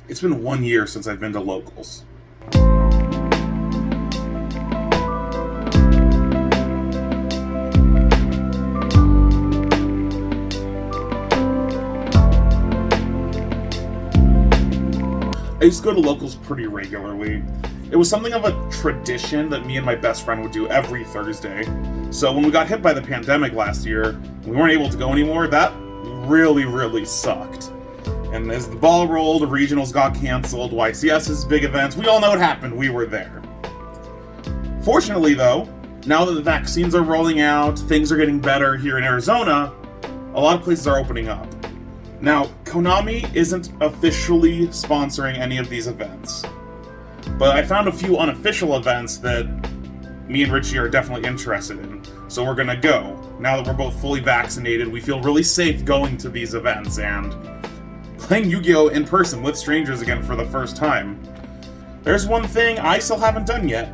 It's been 1 year since I've been to locals. I used to go to locals pretty regularly. It was something of a tradition that me and my best friend would do every Thursday. So when we got hit by the pandemic last year, and we weren't able to go anymore, that really sucked. And as the ball rolled, regionals got canceled, YCS's big events, we all know what happened, we were there. Fortunately though, now that the vaccines are rolling out, things are getting better here in Arizona, a lot of places are opening up. Now, Konami isn't officially sponsoring any of these events, but I found a few unofficial events that me and Richie are definitely interested in, so we're gonna go. Now that we're both fully vaccinated, we feel really safe going to these events and playing Yu-Gi-Oh! In person with strangers again for the first time. There's one thing I still haven't done yet.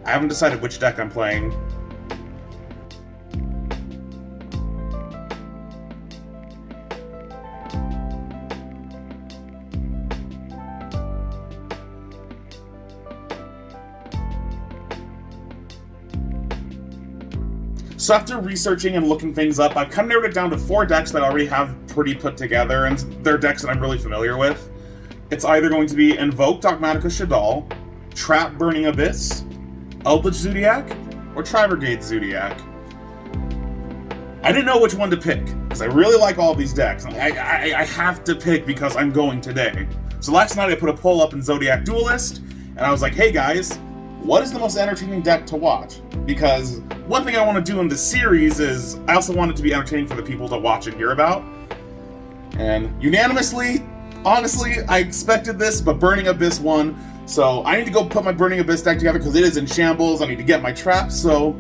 I haven't decided which deck I'm playing. So after researching and looking things up, I've kind of narrowed it down to 4 decks that I already have pretty put together, and they're decks that I'm really familiar with. It's either going to be Invoke Dogmatica Shaddoll, Trap Burning Abyss, Eldritch Zodiac, or Tri-Brigade Zodiac. I didn't know which one to pick, because I really like all these decks. I have to pick because I'm going today. So last night I put a poll up in Zodiac Duelist, and I was like, hey guys, what is the most entertaining deck to watch? Because one thing I want to do in this series is I also want it to be entertaining for the people to watch and hear about. And unanimously, honestly, I expected this, but Burning Abyss won. So I need to go put my Burning Abyss deck together because it is in shambles. I need to get my traps, so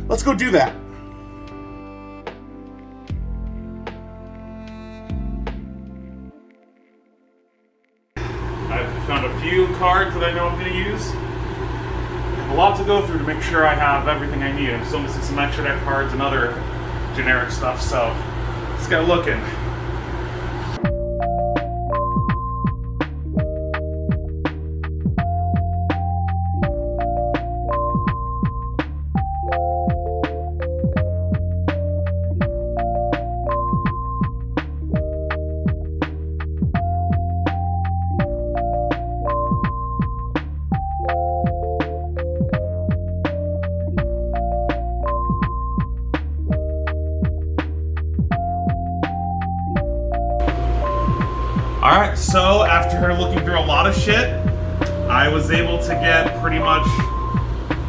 let's go do that. I've found a few cards that I know I'm going to use. A lot to go through to make sure I have everything I need. I'm still missing some extra deck cards and other generic stuff, so let's get looking. Alright, so after looking through a lot of shit, I was able to get pretty much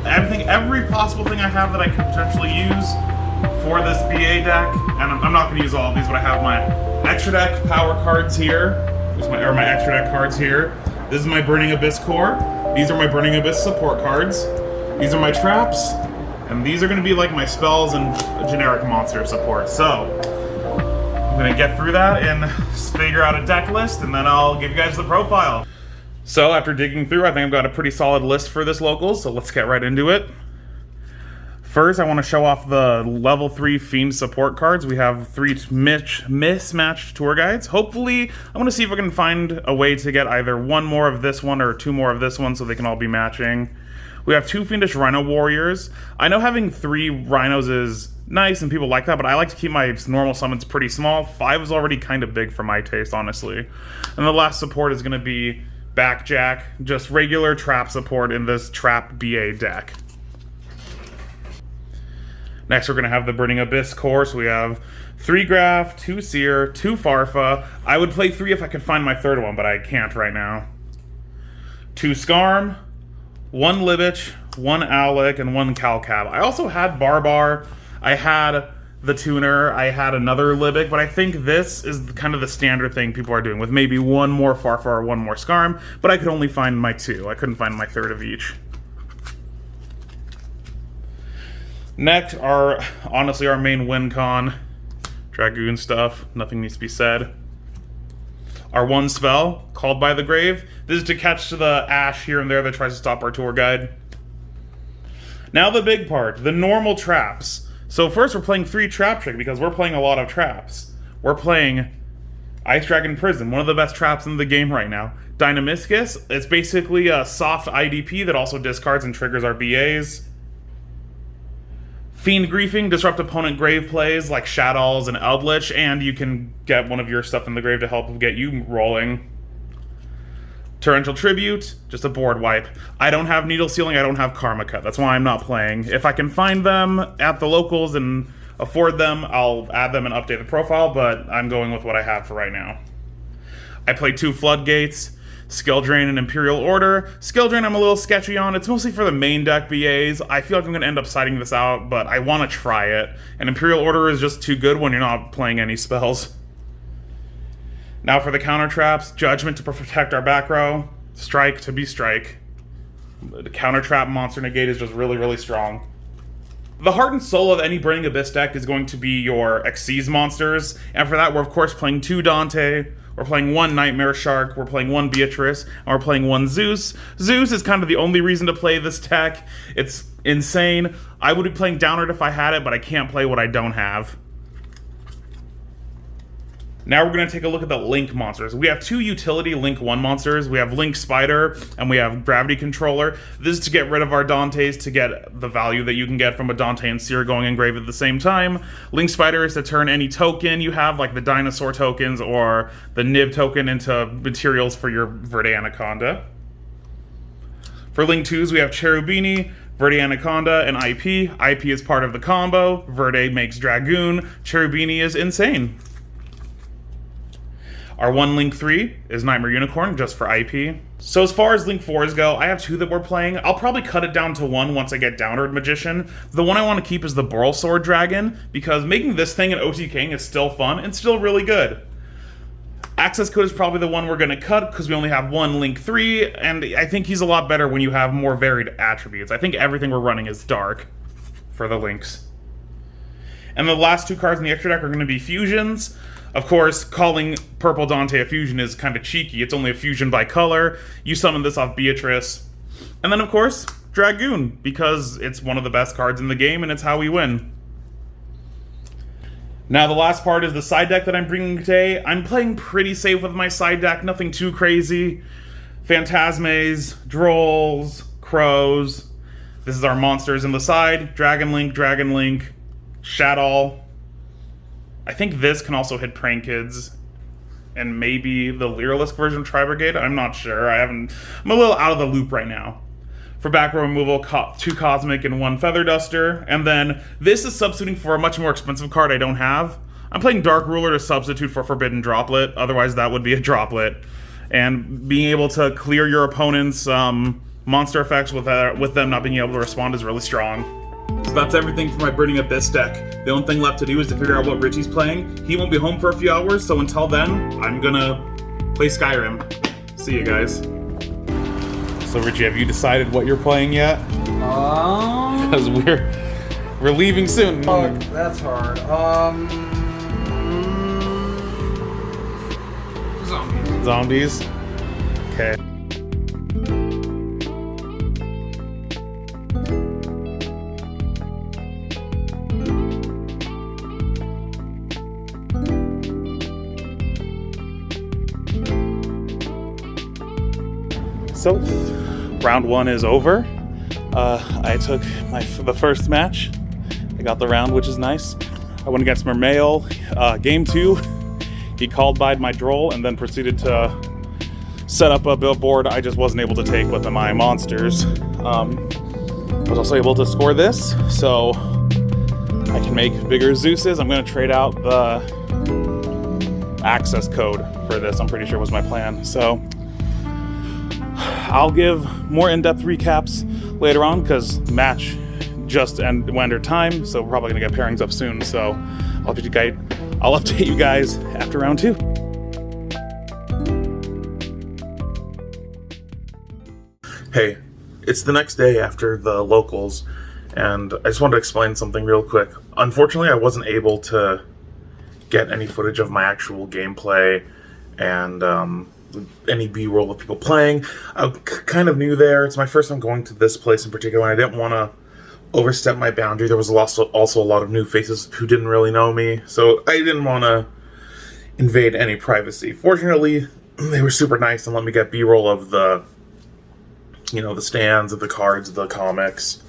every possible thing I have that I could potentially use for this BA deck. And I'm not going to use all of these, but I have my extra deck power cards here. Or my extra deck cards here. This is my Burning Abyss core. These are my Burning Abyss support cards. These are my traps. And these are going to be like my spells and generic monster support. So I'm going to get through that and figure out a deck list, and then I'll give you guys the profile. So after digging through, I think I've got a pretty solid list for this locals, so let's get right into it. First, I want to show off the level 3 Fiend support cards. We have 3 mismatched tour guides. Hopefully, I'm going to see if I can find a way to get either 1 more of this one or 2 more of this one so they can all be matching. We have 2 Fiendish Rhino Warriors. I know having 3 Rhinos is nice and people like that, but I like to keep my normal summons pretty small. 5 is already kind of big for my taste, honestly. And the last support is going to be Backjack, just regular trap support in this trap BA deck. Next, we're going to have the Burning Abyss core. So we have 3 Graph, 2 Seer, 2 Farfa. I would play 3 if I could find my 3rd one, but I can't right now. 2 Skarm, 1 Libich, 1 Owlick, and 1 Calcab. I also had Barbar. I had the Tuner. I had another Libic, but I think this is kind of the standard thing people are doing, with maybe 1 more Farfa or 1 more Skarm, but I could only find my 2. I couldn't find my 3rd of each. Next are, honestly, our main win con. Dragoon stuff. Nothing needs to be said. Our 1 spell, Called by the Grave. This is to catch the Ash here and there that tries to stop our tour guide. Now the big part, the normal traps. So first we're playing 3 trap trick because we're playing a lot of traps. We're playing Ice Dragon Prison, one of the best traps in the game right now. Dynamiscus, it's basically a soft IDP that also discards and triggers our BAs. Fiend Griefing, disrupt opponent grave plays like Shaddolls and Eldritch, and you can get one of your stuff in the grave to help get you rolling. Torrential Tribute, just a board wipe. I don't have Needle Sealing, I don't have Karma Cut, that's why I'm not playing. If I can find them at the locals and afford them, I'll add them and update the profile, but I'm going with what I have for right now. I played 2 Floodgates, Skill Drain and Imperial Order. Skill Drain I'm a little sketchy on. It's mostly for the main deck BAs. I feel like I'm going to end up siding this out, but I want to try it. And Imperial Order is just too good when you're not playing any spells. Now for the counter traps. Judgment to protect our back row. Strike to be strike. The counter trap monster negate is just really, really strong. The heart and soul of any Burning Abyss deck is going to be your Xyz monsters. And for that, we're of course playing 2 Dante. We're playing 1 Nightmare Shark, we're playing 1 Beatrice, and we're playing 1 Zeus. Zeus is kind of the only reason to play this deck. It's insane. I would be playing Downward if I had it, but I can't play what I don't have. Now we're going to take a look at the Link monsters. We have 2 utility Link 1 monsters. We have Link Spider, and we have Gravity Controller. This is to get rid of our Dantes, to get the value that you can get from a Dante and Seer going in grave at the same time. Link Spider is to turn any token you have, like the Dinosaur tokens or the Nib token, into materials for your Verde Anaconda. For Link 2s, we have Cherubini, Verde Anaconda, and IP. IP is part of the combo. Verde makes Dragoon. Cherubini is insane. Our 1 Link 3 is Nightmare Unicorn, just for IP. So as far as Link 4s go, I have 2 that we're playing. I'll probably cut it down to 1 once I get Downward Magician. The one I want to keep is the Boral Sword Dragon, because making this thing an OTKing is still fun and still really good. Access Code is probably the one we're going to cut, because we only have 1 Link 3, and I think he's a lot better when you have more varied attributes. I think everything we're running is dark for the Links. And the last 2 cards in the extra deck are going to be Fusions. Of course, calling Purple Dante a fusion is kind of cheeky. It's only a fusion by color. You summon this off Beatrice. And then, of course, Dragoon, because it's one of the best cards in the game, and it's how we win. Now, the last part is the side deck that I'm bringing today. I'm playing pretty safe with my side deck, nothing too crazy. Phantasmes, Drolls, Crows. This is our monsters in the side. Dragon Link, Shadow. I think this can also hit Praying Kids, and maybe the Lyrilisc version of Tri-Brigade. I'm not sure. I'm a little out of the loop right now. For back row removal, 2 Cosmic and 1 Feather Duster, and then this is substituting for a much more expensive card I don't have. I'm playing Dark Ruler to substitute for Forbidden Droplet, otherwise that would be a droplet. And being able to clear your opponent's monster effects with them not being able to respond is really strong. So that's everything for my Burning Abyss deck. The only thing left to do is to figure out what Richie's playing. He won't be home for a few hours, so until then, I'm gonna play Skyrim. See you guys. So Richie, have you decided what you're playing yet? Because we're leaving soon. Oh, that's hard. Zombies. Zombies? Okay. So, round 1 is over. I took the first match. I got the round, which is nice. I went against Mermail. Game 2, he called by my Droll and then proceeded to set up a billboard I just wasn't able to take with my monsters. I was also able to score this, so I can make bigger Zeuses. I'm going to trade out the access code for this, I'm pretty sure was my plan. So I'll give more in-depth recaps later on, because match just went our time, so we're probably gonna get pairings up soon. So I'll update you guys after round 2. Hey, it's the next day after the locals, and I just wanted to explain something real quick. Unfortunately, I wasn't able to get any footage of my actual gameplay and any B-roll of people playing. I'm kind of new there. It's my first time going to this place in particular, and I didn't want to overstep my boundary. There was also a lot of new faces who didn't really know me, so I didn't want to invade any privacy. Fortunately, they were super nice and let me get B-roll of the, the stands, of the cards, of the comics.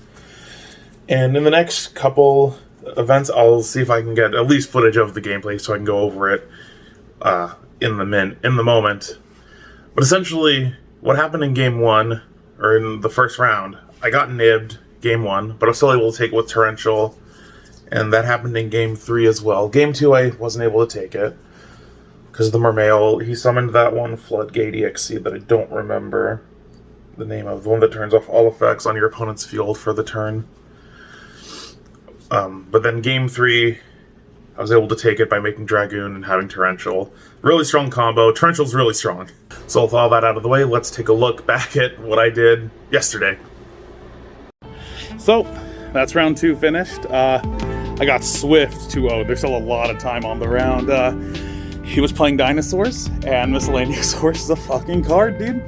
And in the next couple events, I'll see if I can get at least footage of the gameplay so I can go over it in the moment. But essentially, what happened in Game 1, or in the first round, I got nibbed Game 1, but I was still able to take it with Torrential, and that happened in Game 3 as well. Game 2, I wasn't able to take it, because the Mermail, he summoned that one Floodgate EXC that I don't remember the name of, the one that turns off all effects on your opponent's field for the turn. But then Game 3, I was able to take it by making Dragoon and having Torrential. Really strong combo. Torrential's really strong. So with all that out of the way, let's take a look back at what I did yesterday. So, that's round 2 finished. I got Swift 2-0. There's still a lot of time on the round. He was playing Dinosaurs, and Miscellaneous Horse is a fucking card, dude.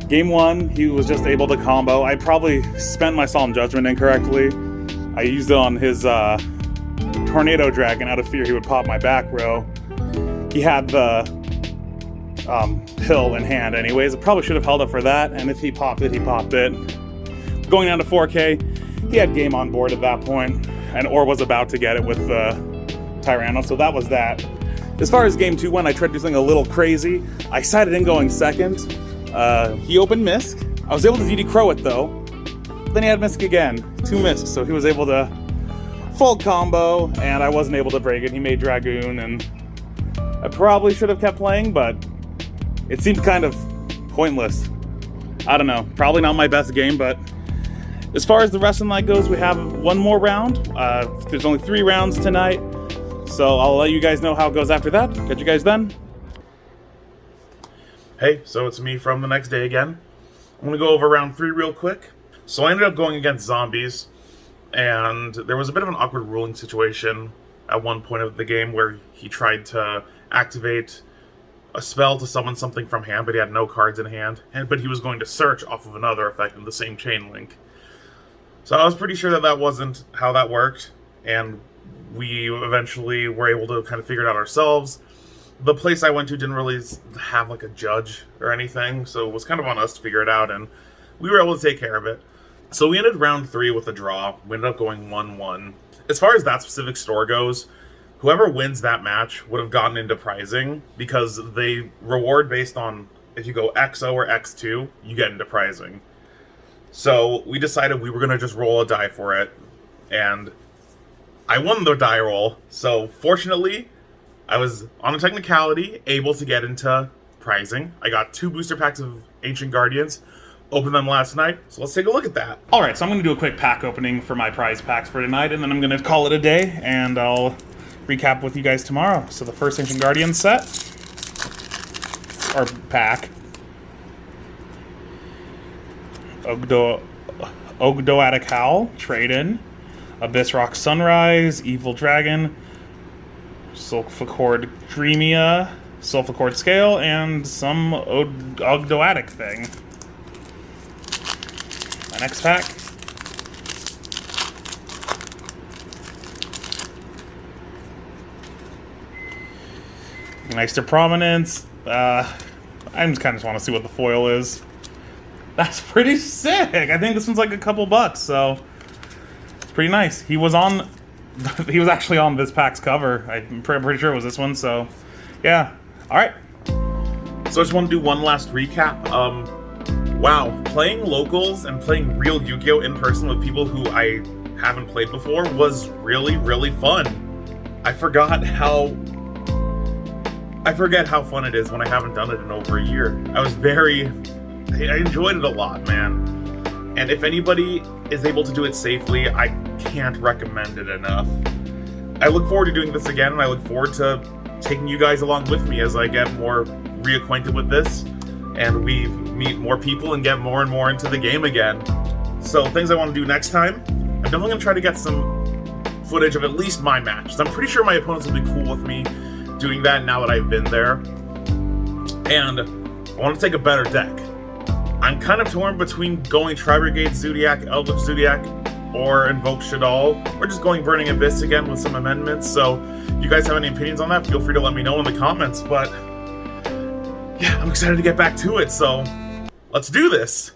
Game 1, he was just able to combo. I probably spent my Solemn Judgment incorrectly. I used it on his Tornado Dragon. Out of fear he would pop my back row. He had the pill in hand anyways. I probably should have held up for that, and if he popped it, he popped it. Going down to 4K, he had game on board at that point, or was about to get it with the Tyranno, so that was that. As far as Game 2 went, I tried to do something a little crazy. I sided in going second. He opened Misk. I was able to DD Crow it though. Then he had Misk again. 2 Misks, so he was able to full combo, and I wasn't able to break it. He made Dragoon, and I probably should have kept playing, but it seemed kind of pointless. I don't know. Probably not my best game, but as far as the rest of the night goes, we have one more round. There's only 3 rounds tonight, so I'll let you guys know how it goes after that. Catch you guys then. Hey, so it's me from the next day again. I'm going to go over round 3 real quick. So I ended up going against zombies, and there was a bit of an awkward ruling situation at one point of the game where he tried to activate a spell to summon something from hand, but he had no cards in hand, but he was going to search off of another effect in the same chain link. So I was pretty sure that that wasn't how that worked, and we eventually were able to kind of figure it out ourselves. The place I went to didn't really have like a judge or anything, so it was kind of on us to figure it out, and we were able to take care of it. So we ended round 3 with a draw. We ended up going 1-1. As far as that specific store goes, whoever wins that match would have gotten into prizing, because they reward based on if you go XO or X2, you get into prizing. So we decided we were going to just roll a die for it, and I won the die roll. So fortunately, I was, on a technicality, able to get into prizing. I got 2 booster packs of Ancient Guardians, opened them last night, so let's take a look at that. Alright, so I'm going to do a quick pack opening for my prize packs for tonight, and then I'm going to call it a day, and I'll recap with you guys tomorrow. So the first Ancient Guardian set, or pack, Ogdoadic Howl, trade-in, Abyss Rock Sunrise, Evil Dragon, Sulfacord Dreamia, Sulfacord Scale, and some Ogdoadic thing. My next pack. Nice to Prominence. I just kind of want to see what the foil is. That's pretty sick. I think this one's like a couple bucks, so it's pretty nice. He was actually on this pack's cover. I'm pretty sure it was this one, so yeah. All right. So I just want to do one last recap. Wow, playing locals and playing real Yu-Gi-Oh! In person with people who I haven't played before was really, really fun. I forget how fun it is when I haven't done it in over a year. I enjoyed it a lot, man. And if anybody is able to do it safely, I can't recommend it enough. I look forward to doing this again, and I look forward to taking you guys along with me as I get more reacquainted with this, and we meet more people and get more and more into the game again. So things I want to do next time, I'm definitely going to try to get some footage of at least my matches. I'm pretty sure my opponents will be cool with me doing that now that I've been there. And I want to take a better deck. I'm kind of torn between going Tri-Brigade Zodiac, Eldritch Zodiac, or invoke Shadal, or just going Burning Abyss again with some amendments. So you guys have any opinions on that, feel free to let me know in the comments. But yeah, I'm excited to get back to it, so let's do this.